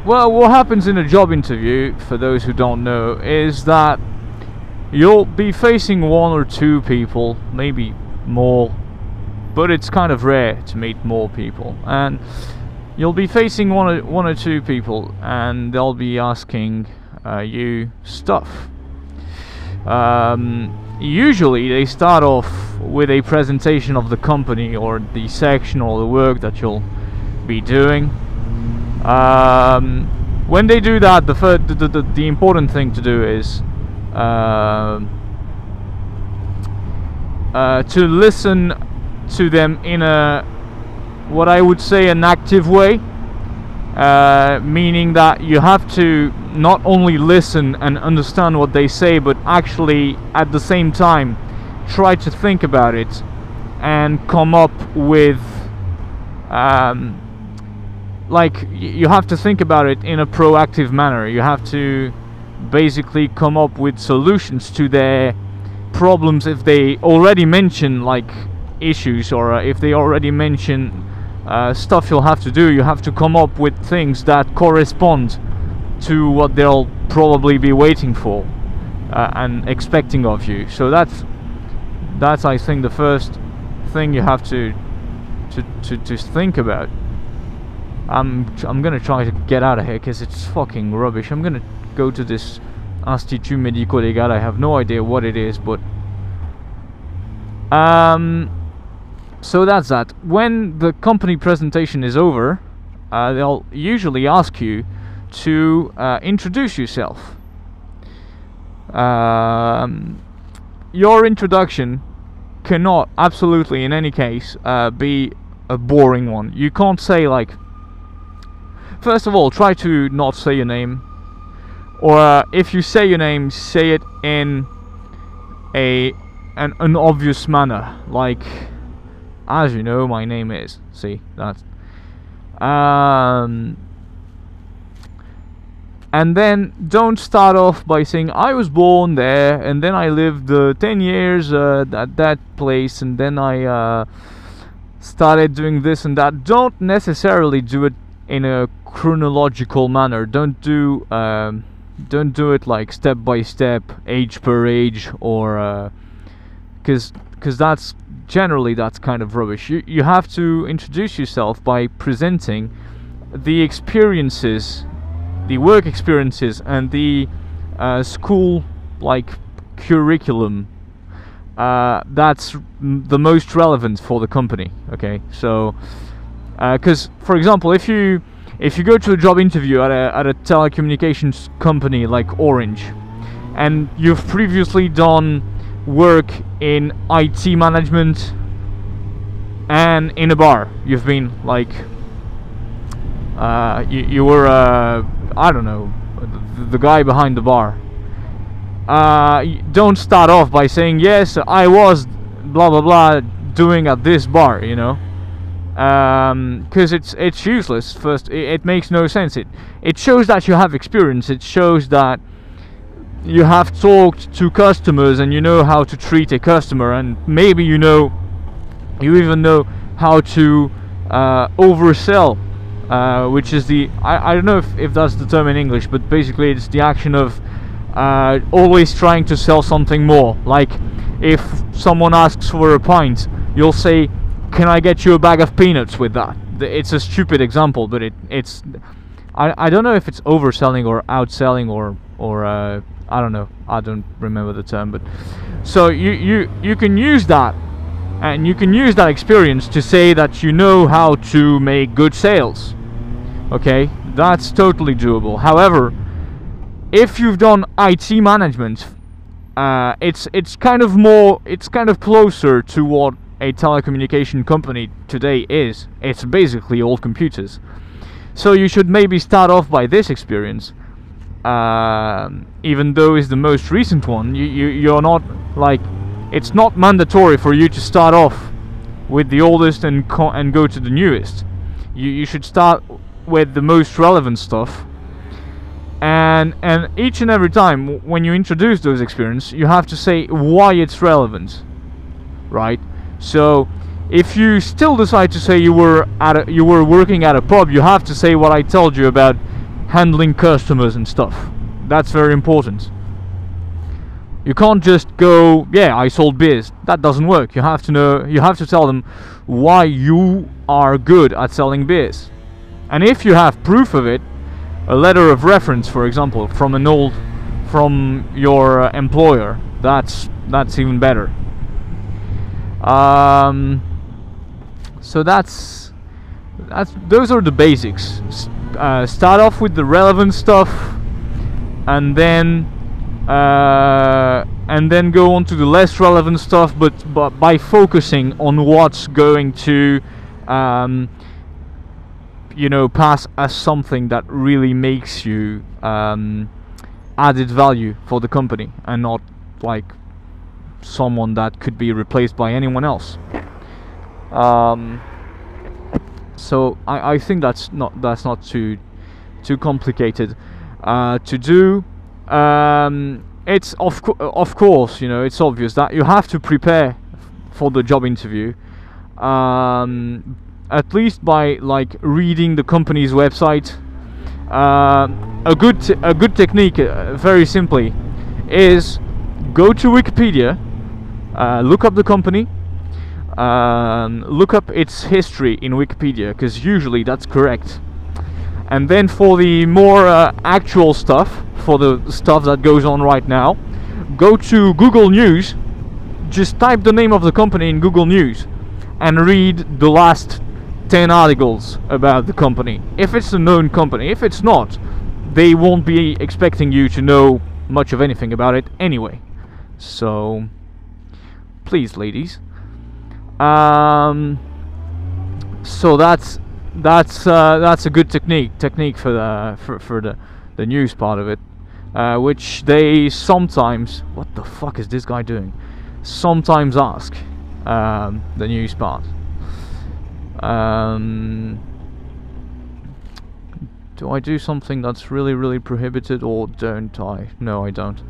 Well, what happens in a job interview, for those who don't know, is that you'll be facing one or two people, maybe more, but it's kind of rare to meet more people. And you'll be facing one or two people, and they'll be asking you stuff. Usually they start off with a presentation of the company or the section or the work that you'll be doing. When they do that, the important thing to do is to listen to them in what I would say an active way, meaning that you have to not only listen and understand what they say, but actually at the same time try to think about it and come up with like, you have to think about it in a proactive manner. You have to basically come up with solutions to their problems. If they already mention like issues, or if they already mention stuff you'll have to do, you have to come up with things that correspond to what they'll probably be waiting for and expecting of you. So that's I think the first thing you have to think about. I'm gonna try to get out of here because it's fucking rubbish. I'm gonna go to this Institut Médico-Légal. I have no idea what it is, but so that's that. When the company presentation is over, they'll usually ask you to introduce yourself. Your introduction cannot, absolutely in any case, be a boring one. You can't say like, first of all, try to not say your name, or if you say your name, say it in an obvious manner, like, as you know, my name is. See, that's and then don't start off by saying I was born there and then I lived 10 years at that place and then I started doing this and that. Don't necessarily do it in a chronological manner. Don't do it like step by step, age per age, or because that's kind of rubbish. You have to introduce yourself by presenting the experiences, the work experiences, and the school like curriculum that's the most relevant for the company. Okay, so because for example, if you go to a job interview at a telecommunications company like Orange, and you've previously done work in IT management and in a bar, you've been like you were I don't know, the guy behind the bar. Don't start off by saying yes, I was blah blah blah doing at this bar, you know, because it's useless. First, it makes no sense. It shows that you have experience. It shows that you have talked to customers and you know how to treat a customer, and maybe you even know how to oversell, which is I don't know if that's the term in English, but basically it's the action of always trying to sell something more. Like if someone asks for a pint, you'll say, can I get you a bag of peanuts with that? It's a stupid example, but it's I don't know if it's overselling or outselling or I don't know, I don't remember the term, but so you can use that, and you can use that experience to say that you know how to make good sales. Okay, that's totally doable. However, if you've done IT management, it's kind of closer to what a telecommunication company today is. It's basically all computers. So you should maybe start off by this experience, even though it's the most recent one. You're not like, it's not mandatory for you to start off with the oldest and go to the newest. You should start with the most relevant stuff, and each and every time when you introduce those experiences, you have to say why it's relevant, right? So if you still decide to say you were working at a pub, you have to say what I told you about handling customers and stuff. That's very important. You can't just go, yeah, I sold beers. That doesn't work. You have to know, you have to tell them why you are good at selling beers. And if you have proof of it, a letter of reference, for example, from your employer, that's even better. So those are the basics. Start off with the relevant stuff, and then go on to the less relevant stuff, but by focusing on what's going to pass as something that really makes you added value for the company, and not like someone that could be replaced by anyone else. So I think that's not too complicated to do. It's of course, it's obvious that you have to prepare for the job interview, at least by like reading the company's website. A good technique, very simply, is go to Wikipedia, look up the company, look up its history in Wikipedia, because usually that's correct. And then for the more actual stuff, for the stuff that goes on right now, go to Google News, just type the name of the company in Google News and read the last 10 articles about the company. If it's a known company. If it's not, they won't be expecting you to know much of anything about it anyway. So please, ladies. So that's a good technique for the news part of it, which they sometimes, what the fuck is this guy doing? Sometimes ask the news part. Do I do something that's really prohibited, or don't I? No, I don't.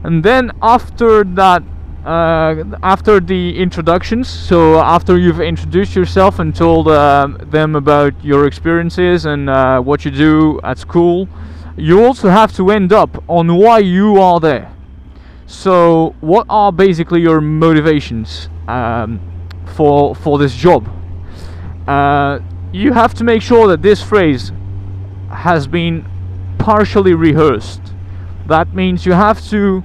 And then after that, after the introductions, so after you've introduced yourself and told them about your experiences and what you do at school, you also have to end up on why you are there. So what are basically your motivations for this job? You have to make sure that this phrase has been partially rehearsed. That means you have to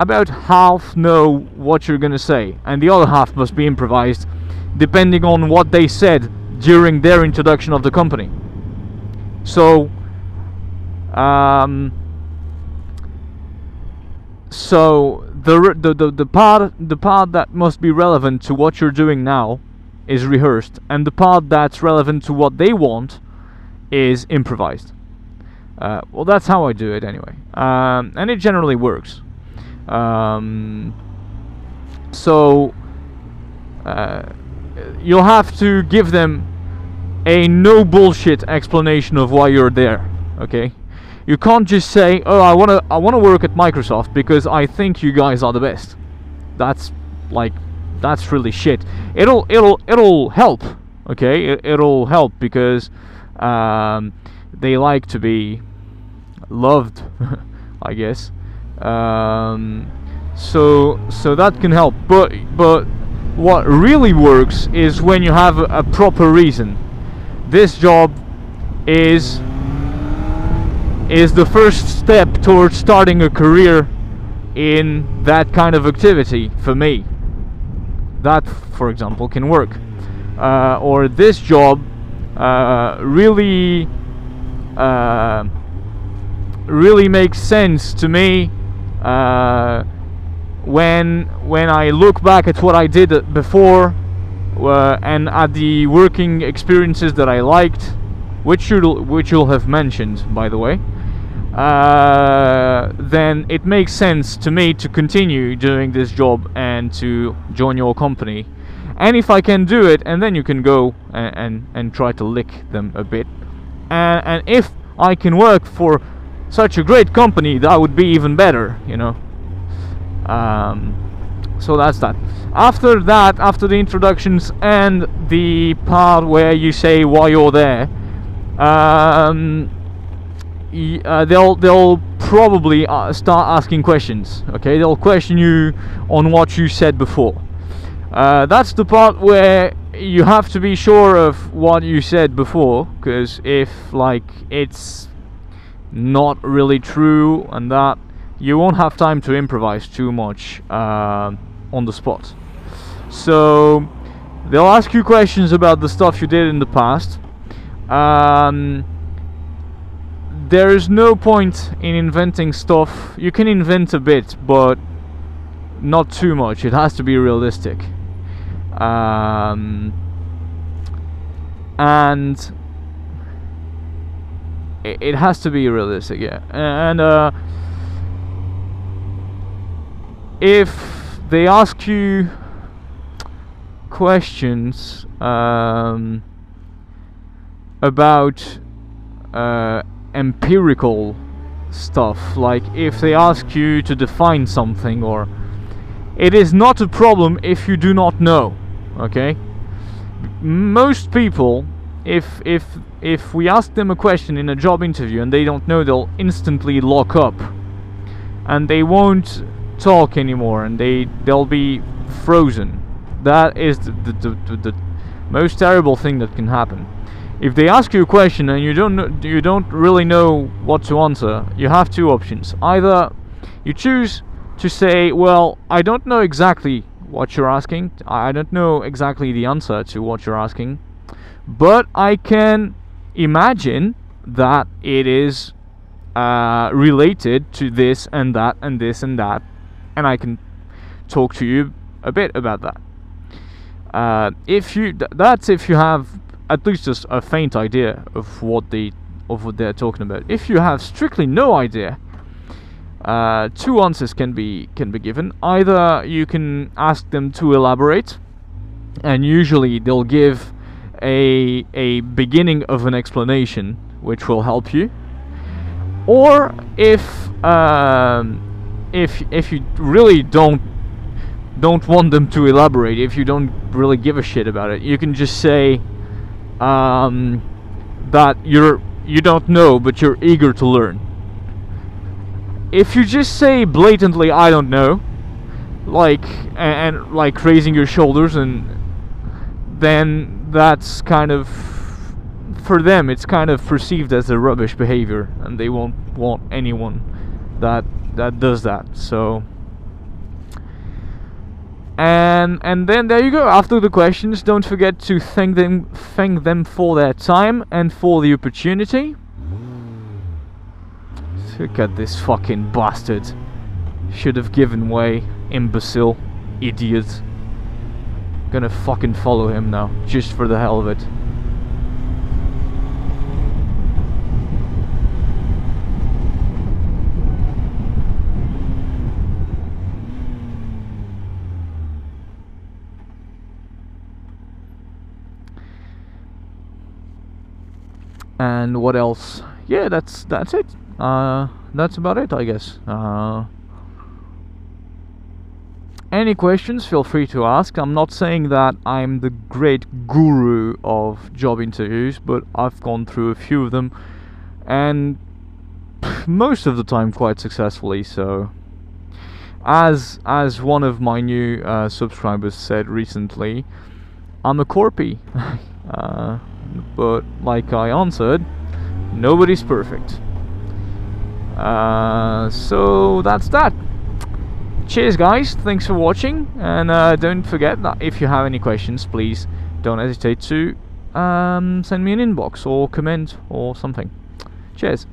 about half know what you're gonna say, and the other half must be improvised depending on what they said during their introduction of the company. So the part that must be relevant to what you're doing now is rehearsed, and the part that's relevant to what they want is improvised. Well, that's how I do it anyway, and it generally works. So you'll have to give them a no bullshit explanation of why you're there. Okay, you can't just say, "Oh, I wanna work at Microsoft because I think you guys are the best." That's really shit. It'll help. Okay, it'll help because they like to be loved, I guess. So that can help, but what really works is when you have a proper reason. This job is the first step towards starting a career in that kind of activity for me. That, for example, can work. Or this job really makes sense to me when I look back at what I did before, and at the working experiences that I liked, which you'll have mentioned, by the way. Then it makes sense to me to continue doing this job and to join your company. And if I can do it, and then you can go and try to lick them a bit. And if I can work for such a great company, that would be even better, So that's that. After the introductions and the part where you say why you're there, they'll probably start asking questions. Okay, they'll question you on what you said before. That's the part where you have to be sure of what you said before, because if like it's not really true and that, you won't have time to improvise too much on the spot. So they'll ask you questions about the stuff you did in the past. There is no point in inventing stuff. You can invent a bit, but not too much. It has to be realistic. And it has to be realistic, yeah. And if they ask you questions about empirical stuff, like if they ask you to define something, or it is not a problem if you do not know. Okay, most people, if we ask them a question in a job interview and they don't know, they'll instantly lock up and they won't talk anymore, and they'll be frozen. That is the most terrible thing that can happen. If they ask you a question and you don't really know what to answer, you have two options. Either you choose to say, well, I don't know exactly what you're asking, I don't know exactly the answer to what you're asking, but I can imagine that it is related to this and that and this and that, and I can talk to you a bit about that. That's if you have at least just a faint idea of what they're talking about. If you have strictly no idea, two answers can be given. Either you can ask them to elaborate, and usually they'll give a beginning of an explanation which will help you. Or if you really don't want them to elaborate, if you don't really give a shit about it, you can just say that you don't know but you're eager to learn. If you just say blatantly I don't know, like and like raising your shoulders, and then that's kind of, for them it's kind of perceived as a rubbish behavior, and they won't want anyone that does that. So and then there you go. After the questions, don't forget to thank them for their time and for the opportunity. Look at this fucking bastard. Should have given way, imbecile, idiot. Gonna fucking follow him now, just for the hell of it. And what else? Yeah, that's it. That's about it, I guess. Any questions, feel free to ask. I'm not saying that I'm the great guru of job interviews, but I've gone through a few of them, and most of the time quite successfully. So as one of my new subscribers said recently, I'm a corpy. But like I answered, nobody's perfect. So that's that. Cheers guys, thanks for watching, and don't forget that if you have any questions, please don't hesitate to send me an inbox or comment or something. Cheers.